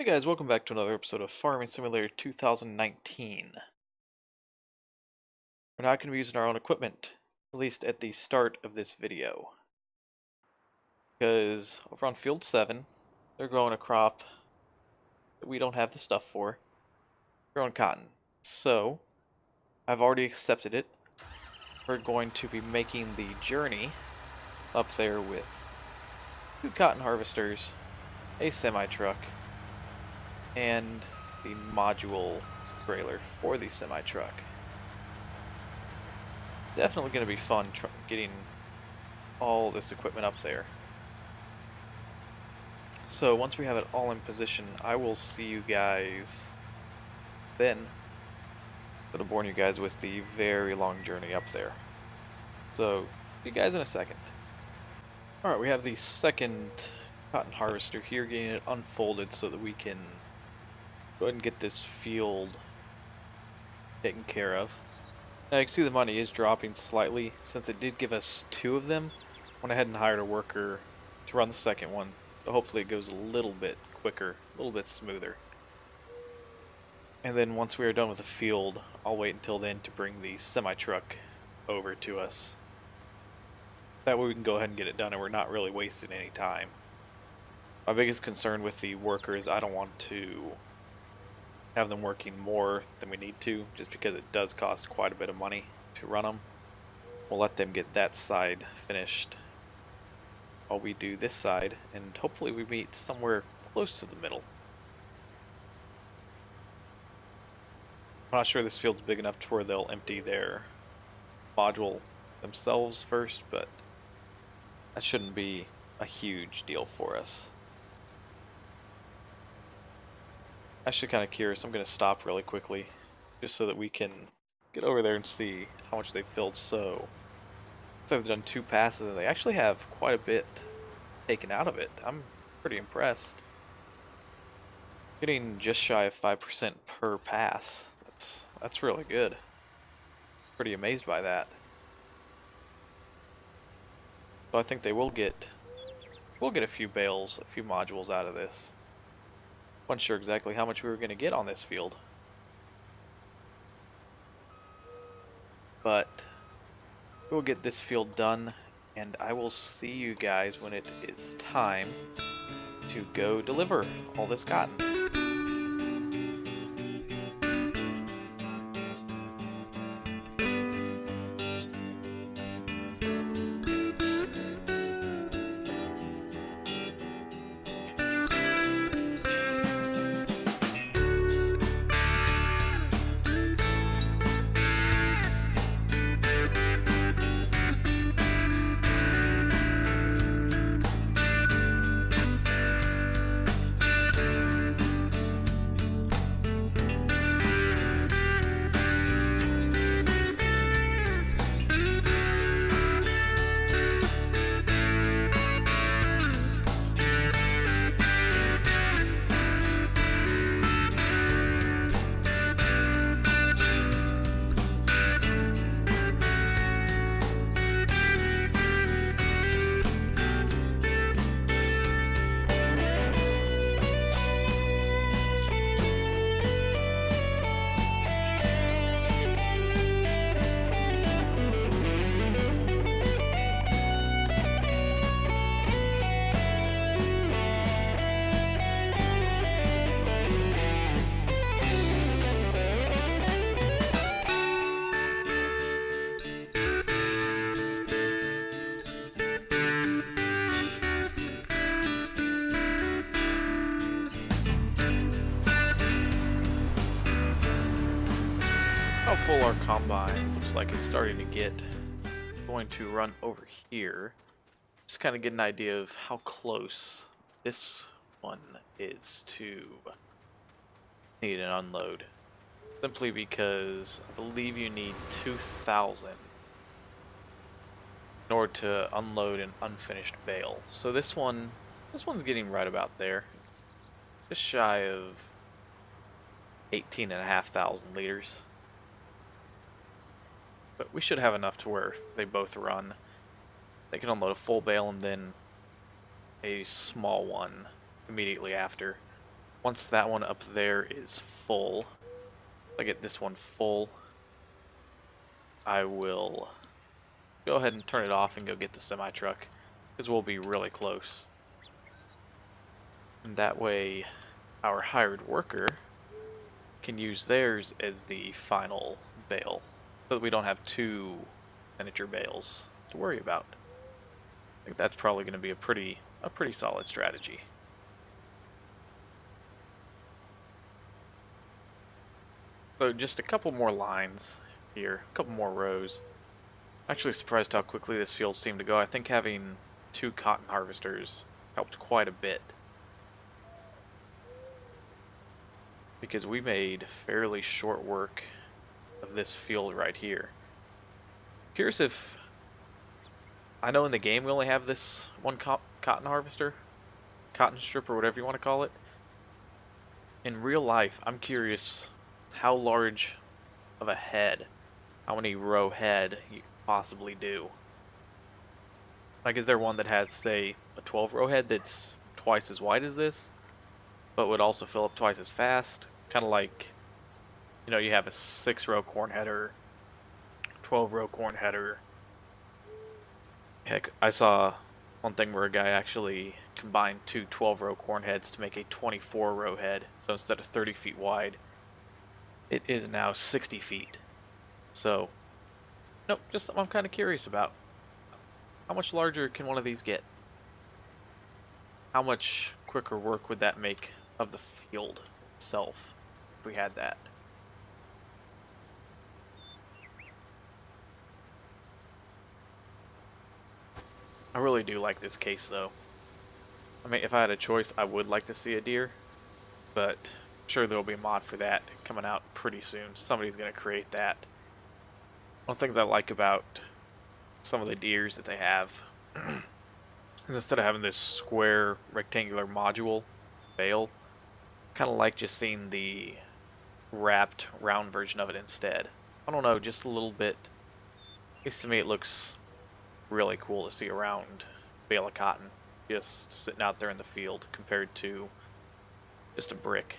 Hey guys, welcome back to another episode of Farming Simulator 2019. We're not going to be using our own equipment, at least at the start of this video. Because over on Field 7, they're growing a crop that we don't have the stuff for. Growing cotton. So, I've already accepted it. We're going to be making the journey up there with 2 cotton harvesters, a semi-truck, and the module trailer for the semi-truck. Definitely going to be fun getting all this equipment up there. So once we have it all in position, I will see you guys then. I'm going to warn you guys with the very long journey up there. So, see you guys in a second. Alright, we have the second cotton harvester here, getting it unfolded so that we can go ahead and get this field taken care of. Now you can see the money is dropping slightly. Since it did give us 2 of them, I went ahead and hired a worker to run the second one. So hopefully it goes a little bit quicker, a little bit smoother. And then once we are done with the field, I'll wait until then to bring the semi-truck over to us. That way we can go ahead and get it done and we're not really wasting any time. My biggest concern with the worker is I don't want to have them working more than we need to, just because it does cost quite a bit of money to run them. We'll let them get that side finished while we do this side, and hopefully we meet somewhere close to the middle. I'm not sure this field's big enough to where they'll empty their module themselves first, but that shouldn't be a huge deal for us. Actually kind of curious, I'm going to stop really quickly just so that we can get over there and see how much they've filled. So I've done 2 passes and they actually have quite a bit taken out of it. I'm pretty impressed. Getting just shy of 5% per pass. That's really good. Pretty amazed by that. So I think we'll get a few bales, a few modules out of this. Wasn't sure exactly how much we were going to get on this field, but we'll get this field done, and I will see you guys when it is time to go deliver all this cotton. How full our combine looks like it's starting to get. Going to run over here, just kind of get an idea of how close this one is to need an unload. Simply because I believe you need 2,000 in order to unload an unfinished bale. So this one's getting right about there, just shy of 18,500 liters. But we should have enough to where they both run. They can unload a full bale and then a small one immediately after. once that one up there is full, I get this one full, I will go ahead and turn it off and go get the semi-truck, because we'll be really close. And that way, our hired worker can use theirs as the final bale, so that we don't have two miniature bales to worry about. I think that's probably going to be a pretty solid strategy. So just a couple more lines here, a couple more rows. Actually surprised how quickly this field seemed to go. I think having two cotton harvesters helped quite a bit, because we made fairly short work of this field right here. Curious if, I know in the game we only have this one cotton harvester, cotton strip, or whatever you want to call it. In real life, I'm curious how large of a head, how many row head you could possibly do. Like, is there one that has, say, a 12 row head that's twice as wide as this, but would also fill up twice as fast? Kind of like, you know, you have a 6 row corn header, 12 row corn header. Heck, I saw one thing where a guy actually combined two 12 row corn heads to make a 24 row head. So instead of 30 feet wide, it is now 60 feet. So, nope, just something I'm kind of curious about. How much larger can one of these get? How much quicker work would that make of the field itself if we had that? I really do like this case though. I mean, if I had a choice, I would like to see a deer, but I'm sure there'll be a mod for that coming out pretty soon. Somebody's going to create that. One of the things I like about some of the deers that they have is instead of having this square rectangular module bale, kind of like just seeing the wrapped round version of it instead. I don't know, just a little bit. At least to me it looks really cool to see a round bale of cotton just sitting out there in the field compared to just a brick.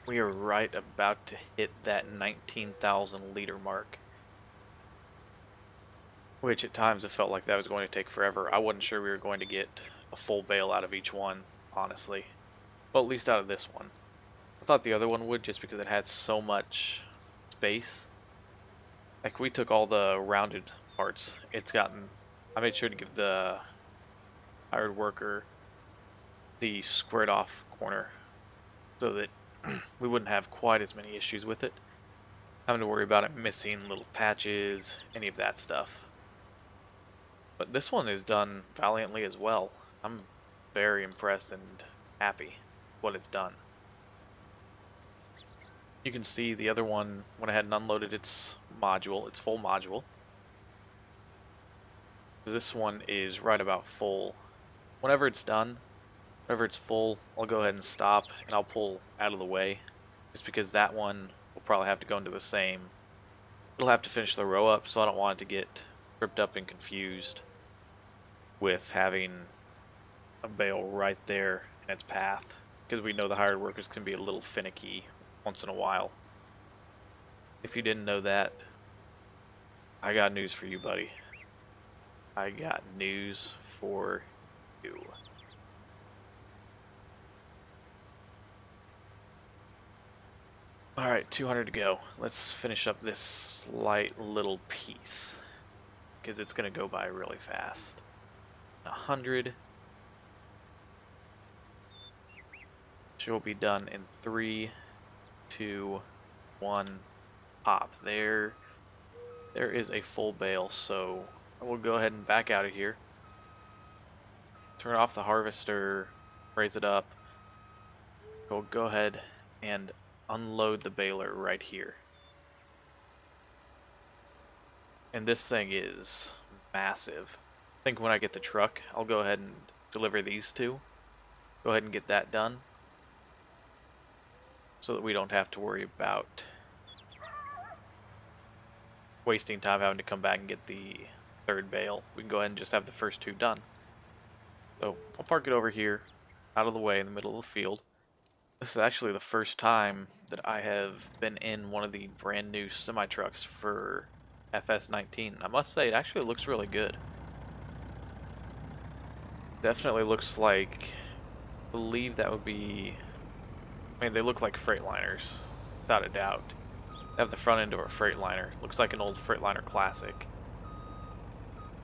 We are right about to hit that 19,000 liter mark, which at times it felt like that was going to take forever. I wasn't sure we were going to get a full bale out of each one, honestly. Well, at least out of this one. I thought the other one would, just because it had so much space. Like, we took all the rounded parts. I made sure to give the hired worker the squared off corner so that we wouldn't have quite as many issues with it, having to worry about it missing little patches, any of that stuff. But this one is done valiantly as well. I'm very impressed and happy with what it's done. You can see the other one went ahead and unloaded its module, its full module. This one is right about full. Whenever it's done, whenever it's full, I'll go ahead and stop and I'll pull out of the way, just because that one will probably have to go into the same. It'll have to finish the row up, so I don't want it to get tripped up and confused with having a bale right there in its path, because we know the hired workers can be a little finicky once in a while. If you didn't know that, I got news for you, buddy. I got news for you. Alright, 200 to go. Let's finish up this slight little piece, because it's going to go by really fast. 100. Which will be done in 3, 2, 1, pop. There is a full bale, so I will go ahead and back out of here. Turn off the harvester, raise it up. We'll go ahead and unload the baler right here. And this thing is massive. I think when I get the truck, I'll go ahead and deliver these two. Go ahead and get that done, so that we don't have to worry about wasting time having to come back and get the third bale. We can go ahead and just have the first two done. So I'll park it over here, out of the way in the middle of the field. This is actually the first time that I have been in one of the brand new semi-trucks for FS19. I must say, it actually looks really good. Definitely looks like, I believe that would be, I mean, they look like Freightliners, without a doubt. They have the front end of a Freightliner. Looks like an old Freightliner Classic.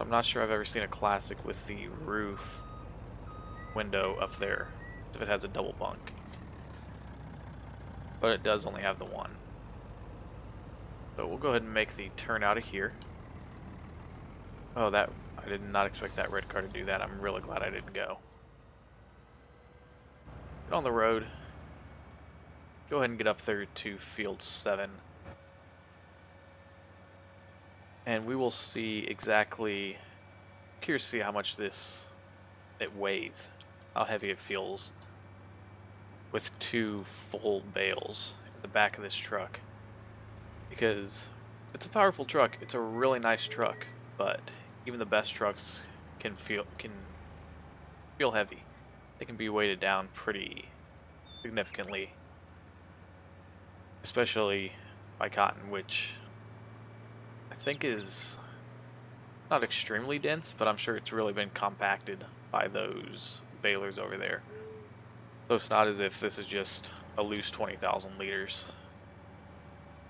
I'm not sure I've ever seen a Classic with the roof window up there, if it has a double bunk. But it does only have the one. So we'll go ahead and make the turn out of here. Oh, that, I did not expect that red car to do that. I'm really glad I didn't go. Get on the road. Go ahead and get up there to field 7. And we will see exactly, curious to see how much it weighs, how heavy it feels with 2 full bales in the back of this truck. Because it's a powerful truck, it's a really nice truck, but even the best trucks can feel heavy. They can be weighted down pretty significantly, especially by cotton, which I think is not extremely dense, but I'm sure it's really been compacted by those balers over there. So it's not as if this is just a loose 20,000 liters.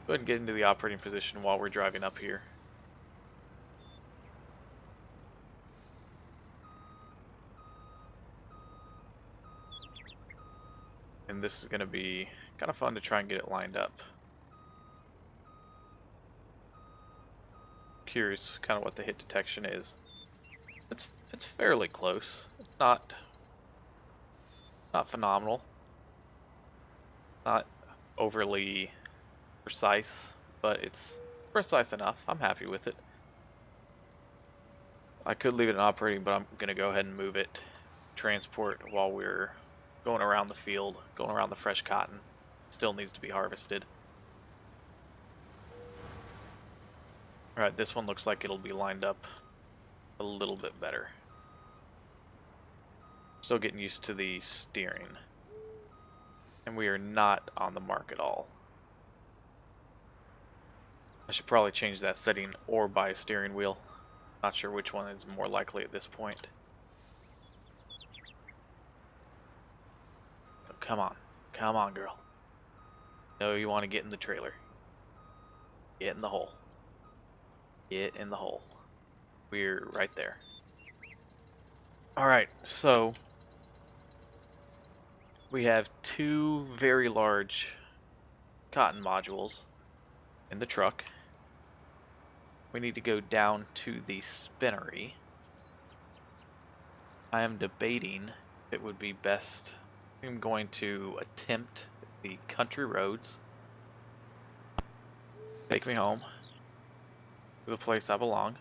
Go ahead and get into the operating position while we're driving up here. And this is going to be kind of fun to try and get it lined up. Curious kind of what the hit detection is. It's fairly close. It's not phenomenal. Not overly precise, but it's precise enough. I'm happy with it. I could leave it in operating, but I'm going to go ahead and move it transport while we're going around the field, going around the fresh cotton. Still needs to be harvested. Alright, this one looks like it'll be lined up a little bit better. Still getting used to the steering. And we are not on the mark at all. I should probably change that setting or buy a steering wheel. Not sure which one is more likely at this point. Oh, come on. Come on, girl. No, you want to get in the trailer. Get in the hole. Get in the hole. We're right there. Alright, so we have 2 very large cotton modules in the truck. We need to go down to the spinnery. I am debating if it would be best. I'm going to attempt the country roads. Take me home to the place I belong.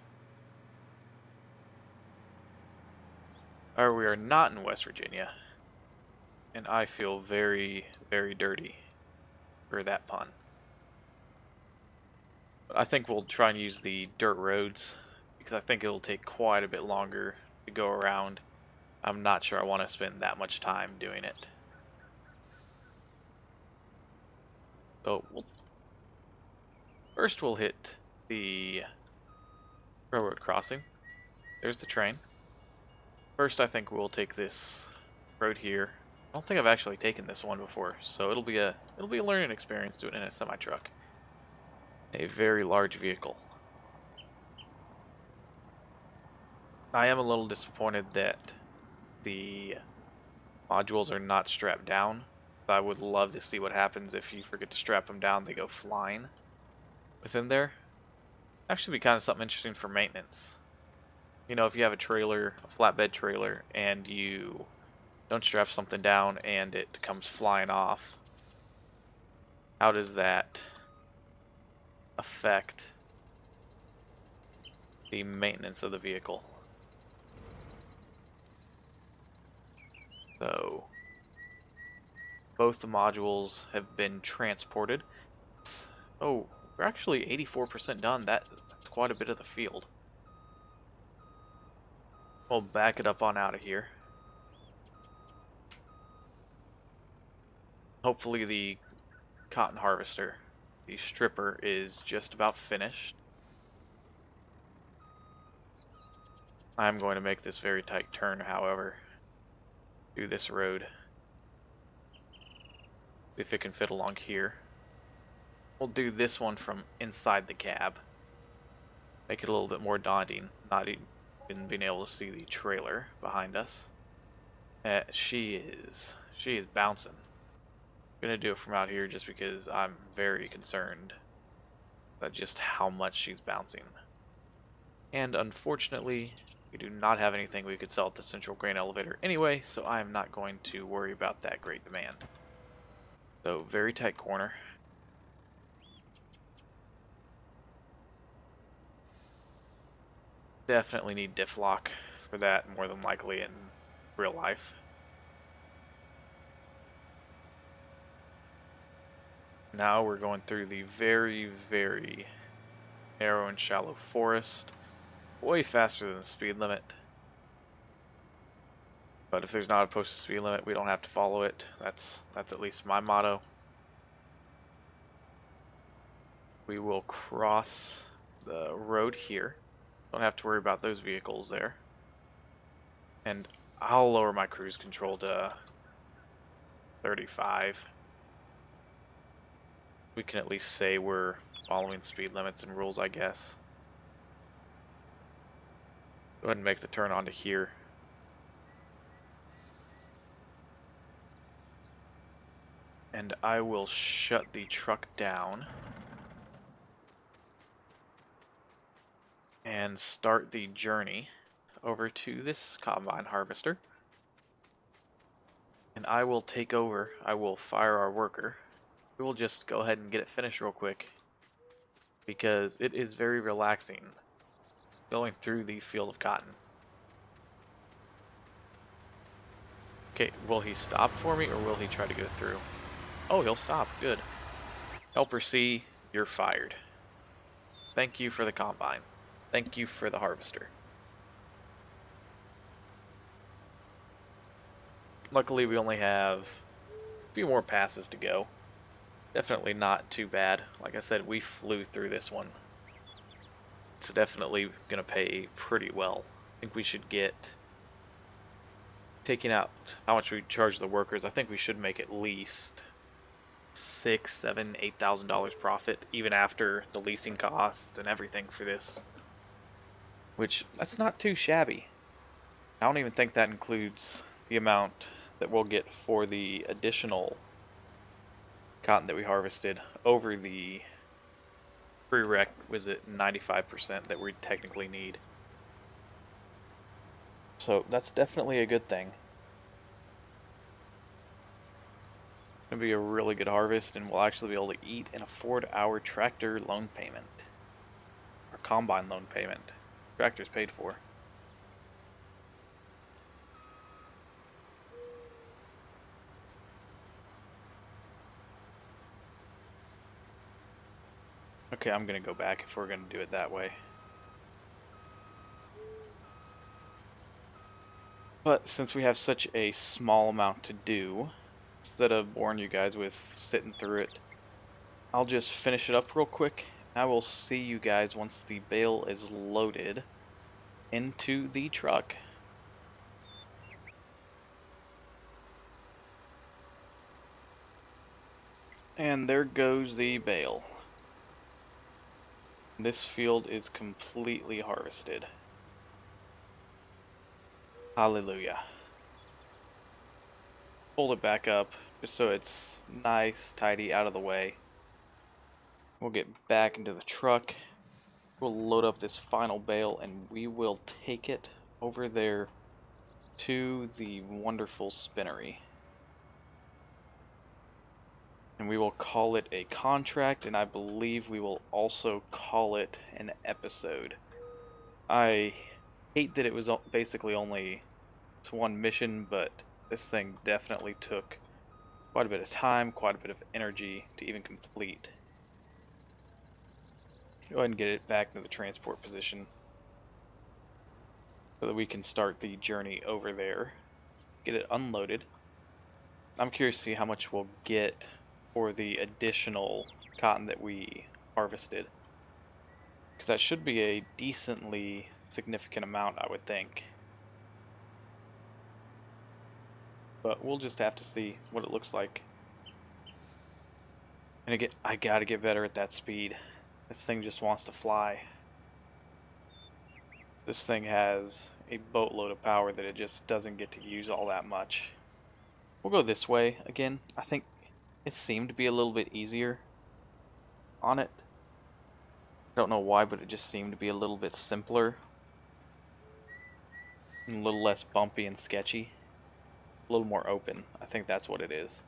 Or we are not in West Virginia. And I feel very, very dirty for that pun. But I think we'll try and use the dirt roads, because I think it'll take quite a bit longer to go around. I'm not sure I want to spend that much time doing it. So first we'll hit the railroad crossing. There's the train. First I think we'll take this road here. I don't think I've actually taken this one before, so it'll be a learning experience doing it in a semi-truck. A very large vehicle. I am a little disappointed that the modules are not strapped down. I would love to see what happens if you forget to strap them down, they go flying within there. Actually be kind of something interesting for maintenance. You know, if you have a trailer, a flatbed trailer, and you don't strap something down and it comes flying off, how does that affect the maintenance of the vehicle? So both the modules have been transported. Oh, we're actually 84% done. That's quite a bit of the field. We'll back it up on out of here. Hopefully the cotton harvester, the stripper, is just about finished. I'm going to make this very tight turn, however, through this road. If it can fit along here. We'll do this one from inside the cab. Make it a little bit more daunting, not even being able to see the trailer behind us. She is bouncing. I'm gonna do it from out here just because I'm very concerned about just how much she's bouncing. And unfortunately, we do not have anything we could sell at the central grain elevator anyway, so I'm not going to worry about that great demand. So, very tight corner. Definitely need diff lock for that, more than likely in real life. Now we're going through the very, very narrow and shallow forest, way faster than the speed limit. But if there's not a posted speed limit, we don't have to follow it. That's at least my motto. We will cross the road here. Don't have to worry about those vehicles there. And I'll lower my cruise control to 35. We can at least say we're following speed limits and rules, I guess. Go ahead and make the turn onto here. And I will shut the truck down and start the journey over to this combine harvester. And I will take over. I will fire our worker. We will just go ahead and get it finished real quick because it is very relaxing going through the field of cotton. Okay, will he stop for me or will he try to go through? Oh, he'll stop. Good. Helper C, you're fired. Thank you for the combine. Thank you for the harvester. Luckily, we only have a few more passes to go. Definitely not too bad. Like I said, we flew through this one. It's definitely going to pay pretty well. I think we should get, taking out how much we charge the workers, I think we should make at least $6,000, $7,000, $8,000 profit, even after the leasing costs and everything for this. Which, that's not too shabby. I don't even think that includes the amount that we'll get for the additional cotton that we harvested over the prerequisite 95% that we technically need. So that's definitely a good thing. Gonna be a really good harvest, and we'll actually be able to eat and afford our tractor loan payment. Our combine loan payment. Tractor's paid for. Okay, I'm gonna go back if we're gonna do it that way. But since we have such a small amount to do, instead of boring you guys with sitting through it, I'll just finish it up real quick. I will see you guys once the bale is loaded into the truck. And there goes the bale. This field is completely harvested. Hallelujah. Fold it back up just so it's nice, tidy, out of the way. We'll get back into the truck. We'll load up this final bale and we will take it over there to the wonderful spinnery. And we will call it a contract, and I believe we will also call it an episode. I hate that it was basically only one mission, but this thing definitely took quite a bit of time, quite a bit of energy to even complete. Go ahead and get it back into the transport position. so that we can start the journey over there, get it unloaded. I'm curious to see how much we'll get for the additional cotton that we harvested, because that should be a decently significant amount, I would think. But we'll just have to see what it looks like. And again, I gotta get better at that speed. This thing just wants to fly. This thing has a boatload of power that it just doesn't get to use all that much. We'll go this way again. I think it seemed to be a little bit easier on it. I don't know why, but it just seemed to be a little bit simpler. And a little less bumpy and sketchy. A little more open. I think that's what it is.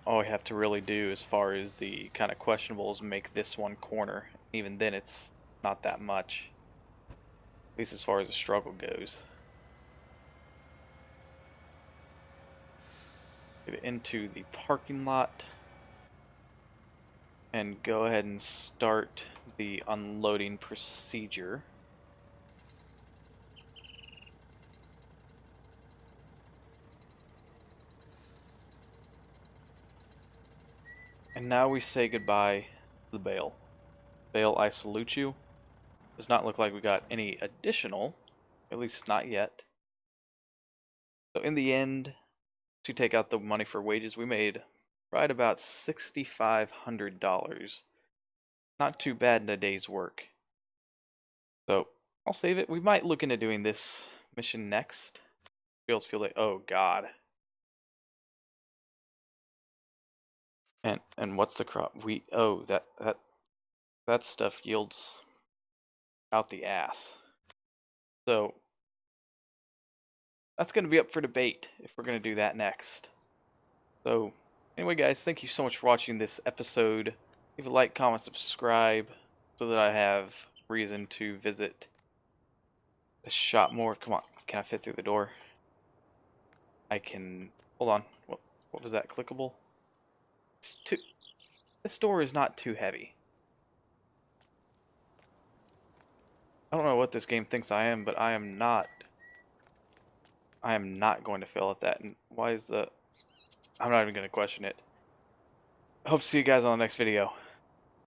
All we have to really do as far as the kind of questionable is make this one corner. Even then it's not that much. At least as far as the struggle goes. Get into the parking lot. And go ahead and start the unloading procedure. And now we say goodbye to the bale. Bale, I salute you. Does not look like we got any additional, at least not yet. So in the end, to take out the money for wages, we made right about $6,500. Not too bad in a day's work. So I'll save it. We might look into doing this mission next. Feels feel like, oh god. And what's the crop? That stuff yields out the ass. So that's going to be up for debate if we're going to do that next. So anyway, guys, thank you so much for watching this episode. Leave a like, comment, subscribe, so that I have reason to visit the shop more. Come on, can I fit through the door? I can. Hold on. What was that? Clickable? This door is not too heavy. I don't know what this game thinks I am, but I am not. I am not going to fail at that. And why is the... I'm not even going to question it. Hope to see you guys on the next video.